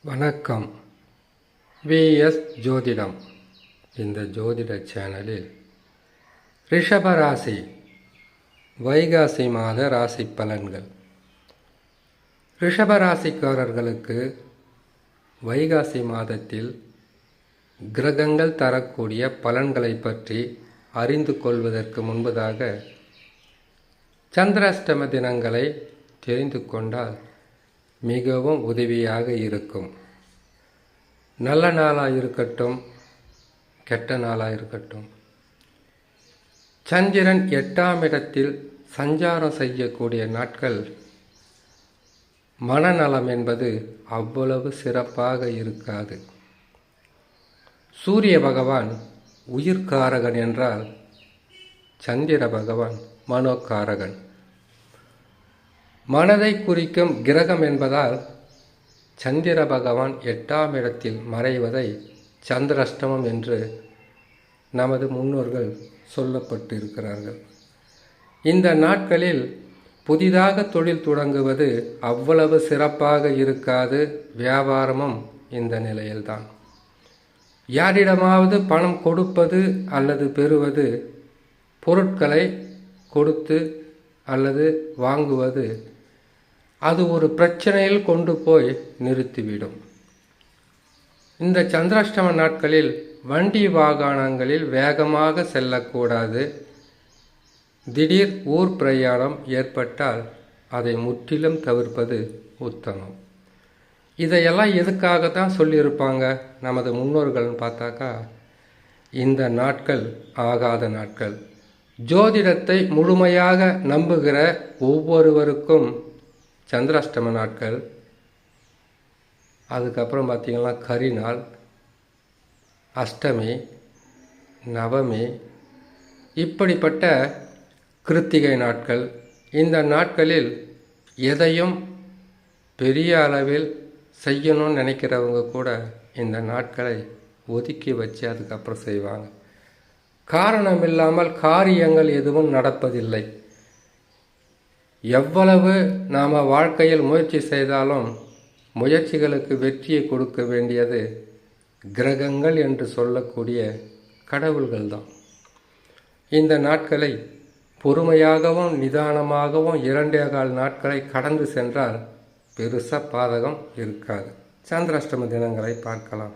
வணக்கம். விஎஸ் ஜோதிடம். இந்த ஜோதிட சேனலில் ரிஷபராசி வைகாசி மாத ராசி பலன்கள். ரிஷபராசிக்காரர்களுக்கு வைகாசி மாதத்தில் கிரகங்கள் தரக்கூடிய பலன்களை பற்றி அறிந்து கொள்வதற்கு முன்பதாக சந்திராஷ்டம தினங்களை தெரிந்து கொண்டால் மிகவும் உதவியாக இருக்கும். நல்ல நாளாக இருக்கட்டும், கெட்ட நாளாக இருக்கட்டும், சந்திரன் 8ஆம் இடத்தில் சஞ்சாரம் செய்யக்கூடிய நாட்கள் மனநலம் என்பது அவ்வளவு சிறப்பாக இருக்காது. சூரிய பகவான் உயிர்காரகன் என்றால் சந்திர பகவான் மனோகாரகன். மனதை குறிக்கும் கிரகம் என்பதால் சந்திர பகவான் 8ஆம் இடத்தில் மறைவதை சந்திராஷ்டமம் என்று நமது முன்னோர்கள் சொல்லப்பட்டிருக்கிறார்கள். இந்த நாட்களில் புதிதாக தொழில் தொடங்குவது அவ்வளவு சிறப்பாக இருக்காது. வியாபாரமும் இந்த நிலையில்தான். யாரிடமாவது பணம் கொடுப்பது அல்லது பெறுவது, பொருட்களை கொடுத்து அல்லது வாங்குவது, அது ஒரு பிரச்சனையில் கொண்டு போய் நிறுத்திவிடும். இந்த சந்திராஷ்டம நாட்களில் வண்டி வாகனங்களில் வேகமாக செல்லக்கூடாது. திடீர் ஊர் பிரயாணம் ஏற்பட்டால் அதை முற்றிலும் தவிர்ப்பது உத்தமம். இதையெல்லாம் எதுக்காக தான் சொல்லியிருப்பாங்க நமது முன்னோர்கள்னு பார்த்தாக்கா, இந்த நாட்கள் ஆகாத நாட்கள். ஜோதிடத்தை முழுமையாக நம்புகிற ஒவ்வொருவருக்கும் சந்திராஷ்டம நாட்கள். அதுக்கப்புறம் பார்த்திங்கன்னா கரிநாள், அஷ்டமி, நவமி, இப்படிப்பட்ட கிருத்திகை நாட்கள். இந்த நாட்களில் எதையும் பெரிய அளவில் செய்யணும்னு நினைக்கிறவங்க கூட இந்த நாட்களை ஒதுக்கி வச்சு அதுக்கப்புறம் செய்வாங்க. காரணம் இல்லாமல் காரியங்கள் எதுவும் நடப்பதில்லை. எவ்வளவு நாம் வாழ்க்கையில் முயற்சி செய்தாலும் முயற்சிகளுக்கு வெற்றியை கொடுக்க வேண்டியது கிரகங்கள் என்று சொல்லக்கூடிய கடவுள்கள் தான். இந்த நாட்களை பொறுமையாகவும் நிதானமாகவும் 2.25 நாட்களை கடந்து சென்றால் பெருசாக பாதகம் இருக்காது. சந்திராஷ்டம தினங்களை பார்க்கலாம்.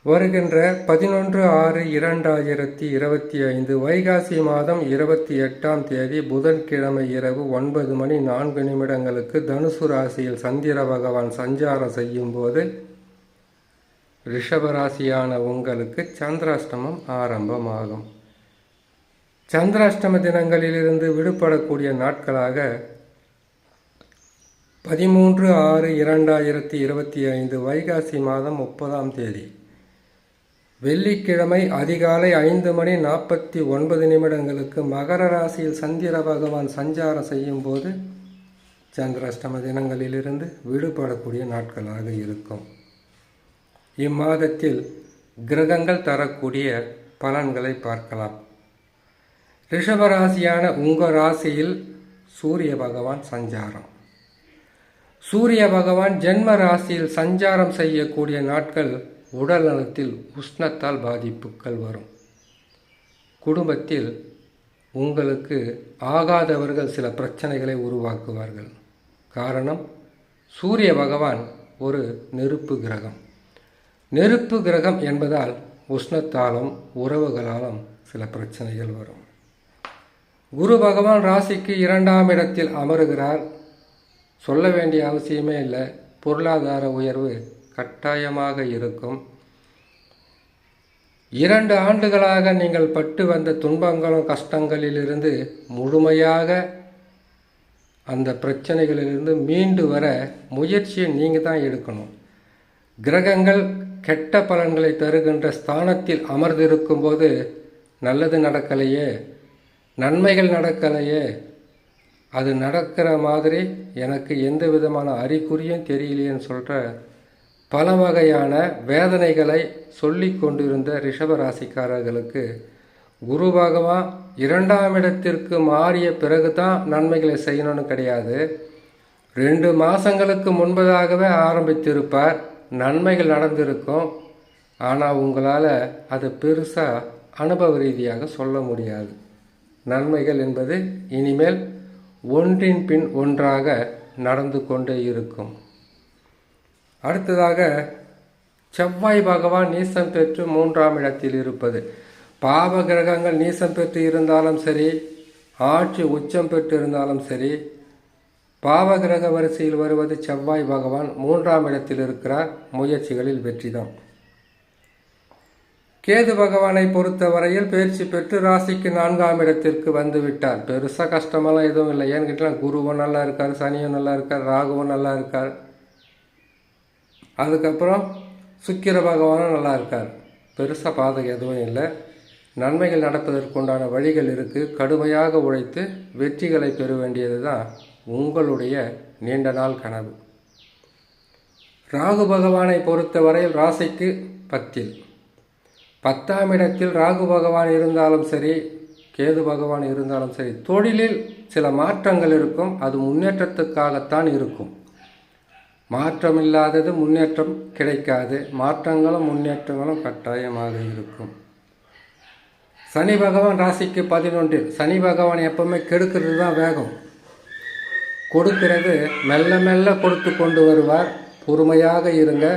வருகின்ற 11/6/2025 வைகாசி மாதம் 28ஆம் தேதி புதன்கிழமை இரவு 9:04 தனுசு ராசியில் சந்திர பகவான் சஞ்சாரம் செய்யும் போது ரிஷபராசியான உங்களுக்கு சந்திராஷ்டமம் ஆரம்பமாகும். சந்திராஷ்டம தினங்களிலிருந்து விடுபடக்கூடிய நாட்களாக 13/6/2025 வைகாசி மாதம் 30ஆம் தேதி வெள்ளிக்கிழமை அதிகாலை 5:49 மகர ராசியில் சந்திர பகவான் சஞ்சாரம் செய்யும் போது சந்திராஷ்டம தினங்களிலிருந்து விடுபடக்கூடிய நாட்களாக இருக்கும். இம்மாதத்தில் கிரகங்கள் தரக்கூடிய பலன்களை பார்க்கலாம். ரிஷபராசியான உங்கள் ராசியில் சூரிய பகவான் சஞ்சாரம். சூரிய பகவான் ஜென்ம ராசியில் சஞ்சாரம் செய்யக்கூடிய நாட்கள் உடல் நலத்தில் உஷ்ணத்தால் பாதிப்புகள் வரும். குடும்பத்தில் உங்களுக்கு ஆகாதவர்கள் சில பிரச்சனைகளை உருவாக்குவார்கள். காரணம், சூரிய பகவான் ஒரு நெருப்பு கிரகம். நெருப்பு கிரகம் என்பதால் உஷ்ணத்தாலும் உறவுகளாலும் சில பிரச்சனைகள் வரும். குரு பகவான் ராசிக்கு 2ஆம் இடத்தில் அமருகிறார். சொல்ல வேண்டிய அவசியமே இல்லை. பொருளாதார உயர்வு கட்டாயமாக இருக்கும். 2 ஆண்டுகளாக நீங்கள் பட்டு வந்த துன்பங்களும் கஷ்டங்களிலிருந்து முழுமையாக அந்த பிரச்சனைகளிலிருந்து மீண்டு வர முயற்சியை நீங்கள் தான் எடுக்கணும். கிரகங்கள் கெட்ட பலன்களை தருகின்ற ஸ்தானத்தில் அமர்ந்திருக்கும் போது நல்லது நடக்கலையே, நன்மைகள் நடக்கலையே, அது நடக்கிற மாதிரி எனக்கு எந்த விதமான அறிகுறியும் தெரியலையேன்னு சொல்கிற பல வகையான வேதனைகளை சொல்லி கொண்டிருந்த ரிஷபராசிக்காரர்களுக்கு குரு பகவான் 2ஆம் இடத்திற்கு மாறிய பிறகு தான் நன்மைகளை செய்யணும்னு கிடையாது. 2 மாதங்களுக்கு முன்பதாகவே ஆரம்பித்திருப்பார். நன்மைகள் நடந்திருக்கும். ஆனால் உங்களால் அதை பெருசாக அனுபவ ரீதியாக சொல்ல முடியாது. நன்மைகள் என்பது இனிமேல் ஒன்றின் பின் ஒன்றாக நடந்து கொண்டே இருக்கும். அடுத்ததாக செவ்வாய் பகவான் நீசம் பெற்று 3ஆம் இடத்தில் இருப்பது. பாவ கிரகங்கள் நீசம் பெற்று இருந்தாலும் சரி, ஆட்சி உச்சம் பெற்று இருந்தாலும் சரி, பாவ கிரக வரிசையில் வருவது செவ்வாய் பகவான் 3ஆம் இடத்தில் இருக்கிறார். முயற்சிகளில் வெற்றிதான். கேது பகவானை பொறுத்தவரையில் பயிற்சி பெற்று ராசிக்கு 4ஆம் இடத்திற்கு வந்து விட்டார். பெருசாக கஷ்டமெல்லாம் எதுவும் இல்லை. ஏன்னு கேட்டால் குருவும் நல்லா இருக்கார், சனியும் நல்லா இருக்கார், ராகுவும் நல்லா இருக்கார். அதுக்கப்புறம் சுக்கிர பகவானும் நல்லா இருக்கார். பெருசாக பாதகம் எதுவும் இல்லை. நன்மைகள் நடப்பதற்குண்டான வழிகள் இருக்குது. கடுமையாக உழைத்து வெற்றிகளை பெற வேண்டியது தான் உங்களுடைய நீண்ட நாள் கனவு. ராகு பகவானை பொறுத்தவரையில் ராசிக்கு 10ஆம் இடத்தில் ராகு பகவான் இருந்தாலும் சரி, கேது பகவான் இருந்தாலும் சரி, தொழிலில் சில மாற்றங்கள் இருக்கும். அது முன்னேற்றத்துக்காகத்தான் இருக்கும். மாற்றம் இல்லாதது முன்னேற்றம் கிடைக்காது. மாற்றங்களும் முன்னேற்றங்களும் கட்டாயமாக இருக்கும். சனி பகவான் ராசிக்கு 11. சனி பகவான் எப்பவுமே கெடுக்கிறது தான் வேகம். கொடுக்கிறது மெல்ல மெல்ல கொடுத்து கொண்டு வருவார். பொறுமையாக இருங்க.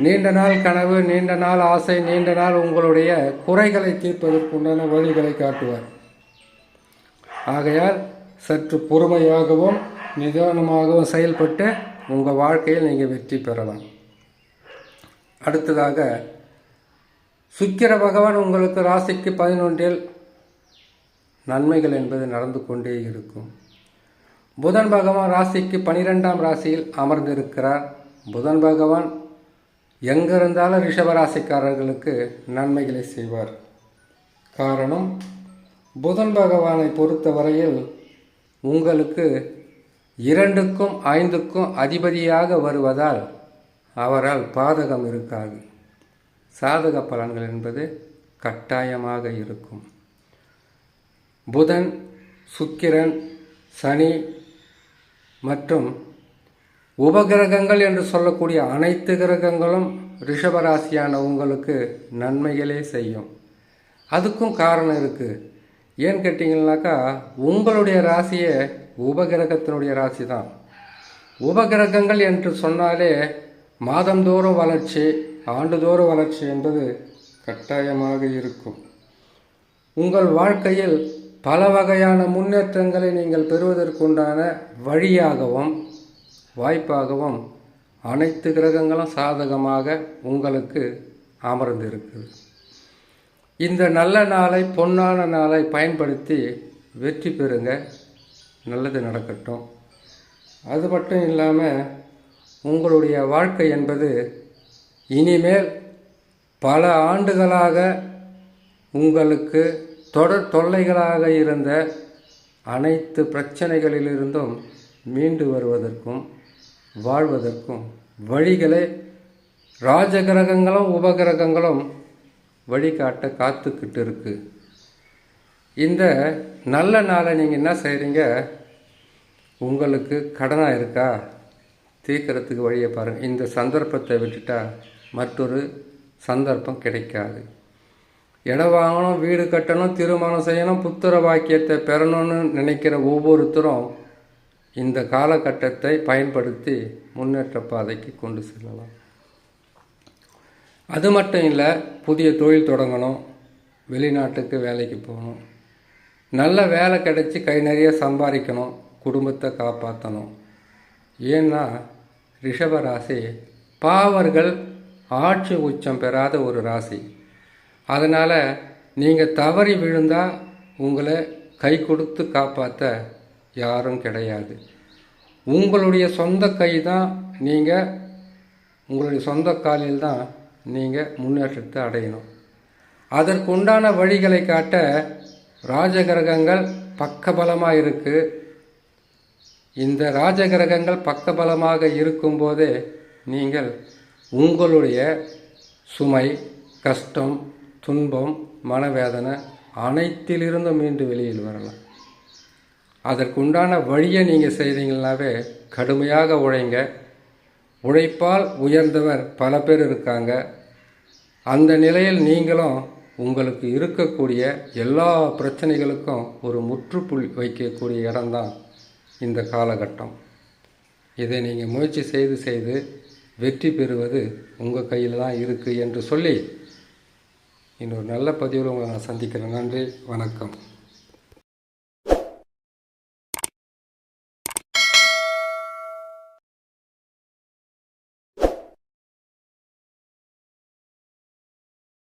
நீண்ட நாள் கனவு, நீண்ட நாள் ஆசை, நீண்ட நாள் உங்களுடைய குறைகளை தீர்ப்பதற்குண்டான வழிகளை காட்டுவார். ஆகையால் சற்று பொறுமையாகவும் நிதானமாகவும் செயல்பட்டு உங்கள் வாழ்க்கையில் நீங்கள் வெற்றி பெறலாம். அடுத்ததாக சுக்கிர பகவான் உங்களுக்கு ராசிக்கு 11. நன்மைகள் என்பது நடந்து கொண்டே இருக்கும். புதன் பகவான் ராசிக்கு 12ஆம் ராசியில் அமர்ந்திருக்கிறார். புதன் பகவான் எங்கிருந்தாலும் ரிஷபராசிக்காரர்களுக்கு நன்மைகளை செய்வார். காரணம், புதன் பகவானை பொறுத்தவரையில் உங்களுக்கு 2க்கும் 5க்கும் அதிபதியாக வருவதால் அவரால் பாதகம் இருக்காது. சாதக பலன்கள் என்பது கட்டாயமாக இருக்கும். புதன், சுக்கிரன், சனி மற்றும் உபகிரகங்கள் என்று சொல்லக்கூடிய அனைத்து கிரகங்களும் ரிஷபராசியான உங்களுக்கு நன்மைகளே செய்யும். அதுக்கும் காரணம் இருக்குது. ஏன்னு கேட்டிங்கன்னாக்கா, உங்களுடைய ராசியே உபகிரகத்தினுடைய ராசி தான். உபகிரகங்கள் என்று சொன்னாலே மாதந்தோறும் வளர்ச்சி, ஆண்டுதோறும் வளர்ச்சி என்பது கட்டாயமாக இருக்கும். உங்கள் வாழ்க்கையில் பல வகையான முன்னேற்றங்களை நீங்கள் பெறுவதற்குண்டான வழியாகவும் வாய்ப்பாகவும் அனைத்து கிரகங்களும் சாதகமாக உங்களுக்கு அமர்ந்திருக்குது. இந்த நல்ல நாளை, பொன்னான நாளை பயன்படுத்தி வெற்றி பெறுங்க. நல்லது நடக்கட்டும். அது மட்டும் இல்லாமல் உங்களுடைய வாழ்க்கை என்பது இனிமேல் பல ஆண்டுகளாக உங்களுக்கு தொடர் தொல்லைகளாக இருந்த அனைத்து பிரச்சனைகளிலிருந்தும் மீண்டு வருவதற்கும் வாழ்வதற்கும் வழிகளை ராஜகிரகங்களும் உபகிரகங்களும் வழிகாட்ட காத்துக்கிட்டு இருக்கு. இந்த நல்ல நாளை நீங்கள் என்ன செய்கிறீங்க? உங்களுக்கு கடனாக இருக்கா? தீர்க்கறதுக்கு வழியை பாருங்கள். இந்த சந்தர்ப்பத்தை விட்டுட்டா மற்றொரு சந்தர்ப்பம் கிடைக்காது. இடம் வாங்கணும், வீடு கட்டணும், திருமணம் செய்யணும், புத்திர வாக்கியத்தை பெறணும்னு நினைக்கிற ஒவ்வொருத்தரும் இந்த காலகட்டத்தை பயன்படுத்தி முன்னேற்ற பாதைக்கு கொண்டு செல்லலாம். அது மட்டும் இல்லை, புதிய தொழில் தொடங்கணும், வெளிநாட்டுக்கு வேலைக்கு போகணும், நல்ல வேலை கிடைச்சி கை நிறைய சம்பாதிக்கணும், குடும்பத்தை காப்பாற்றணும். ஏன்னா ரிஷபராசி பாவர்கள் ஆட்சி உச்சம் பெறாத ஒரு ராசி. அதனால் நீங்கள் தவறி விழுந்தால் உங்களை கை கொடுத்து காப்பாற்ற யாரும் கிடையாது. உங்களுடைய சொந்த கை தான் நீங்கள், உங்களுடைய சொந்த காலில் தான் நீங்கள் முன்னேற்றத்தை அடையணும். அதற்குண்டான வழிகளை காட்ட ராஜகிரகங்கள் பக்கபலமாக இருக்குது. இந்த ராஜகிரகங்கள் பக்கபலமாக இருக்கும்போதே நீங்கள் உங்களுடைய சுமை, கஷ்டம், துன்பம், மனவேதனை அனைத்திலிருந்தும் மீண்டு வெளியில் வரலாம். அதற்குண்டான வழியை நீங்கள் செய்தீங்கன்னாவே கடுமையாக உழைங்க. உழைப்பால் உயர்ந்தவர் பல பேர் இருக்காங்க. அந்த நிலையில் நீங்களும் உங்களுக்கு இருக்கக்கூடிய எல்லா பிரச்சனைகளுக்கும் ஒரு முற்றுப்புள்ளி வைக்கக்கூடிய இடம்தான் இந்த காலகட்டம். இதை நீங்கள் முயற்சி செய்து வெற்றி பெறுவது உங்கள் கையில் தான் இருக்குது என்று சொல்லி இன்னொரு நல்ல பதிவில் உங்களை நான் சந்திக்கிறேன். நன்றி, வணக்கம்.